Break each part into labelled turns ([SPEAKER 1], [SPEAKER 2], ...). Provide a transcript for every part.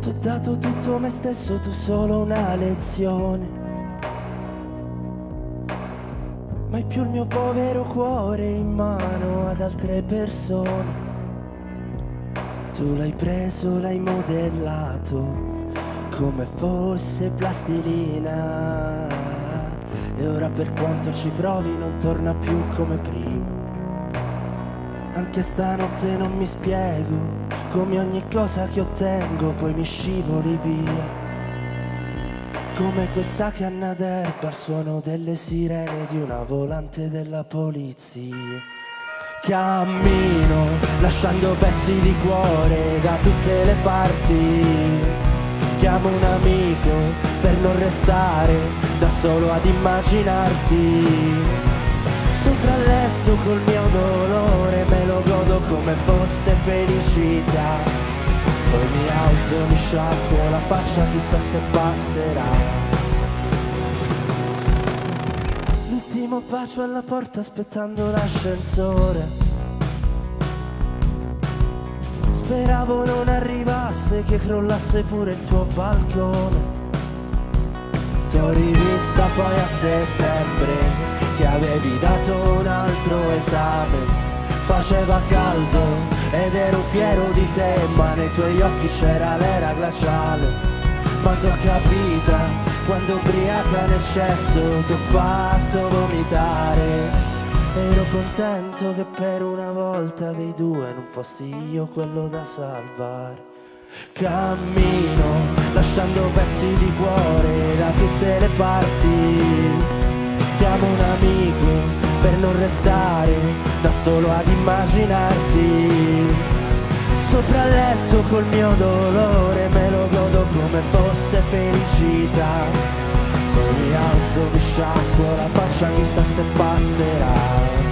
[SPEAKER 1] T'ho dato tutto me stesso, tu solo una lezione. Mai più il mio povero cuore in mano ad altre persone. Tu l'hai preso, l'hai modellato come fosse plastilina, e ora per quanto ci provi non torna più come prima. Anche stanotte non mi spiego come ogni cosa che ottengo poi mi scivoli via. Come questa canna d'erba al suono delle sirene di una volante della polizia. Cammino lasciando pezzi di cuore da tutte le parti. Chiamo un amico per non restare da solo ad immaginarti. Sopra il letto col mio dolore me lo godo come fosse felicità. Poi mi alzo, mi sciacquo la faccia, chissà se passerà. L'ultimo bacio alla porta aspettando l'ascensore. Speravo non arrivasse, che crollasse pure il tuo balcone. T'ho rivista poi a settembre, che avevi dato un altro esame. Faceva caldo ed ero fiero di te, ma nei tuoi occhi c'era l'era glaciale. Ma t'ho capita quando ubriaca nel cesso t'ho fatto vomitare. Ero contento che per una volta dei due non fossi io quello da salvare. Cammino lasciando pezzi di cuore da tutte le parti. Chiamo un amico per non restare da solo ad immaginarti. Sopra il letto col mio dolore me lo godo come fosse felicità. Poi mi alzo, mi sciacquo la faccia, chissà se passerà.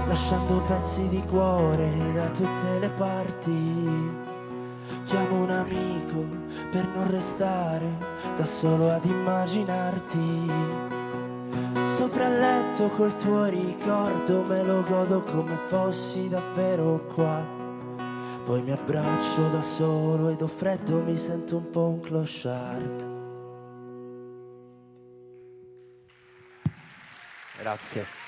[SPEAKER 1] Lasciando pezzi di cuore da tutte le parti. Chiamo un amico per non restare da solo ad immaginarti. Sopra il letto col tuo ricordo me lo godo come fossi davvero qua. Poi mi abbraccio da solo ed ho freddo, mi sento un po' un clochard. Grazie.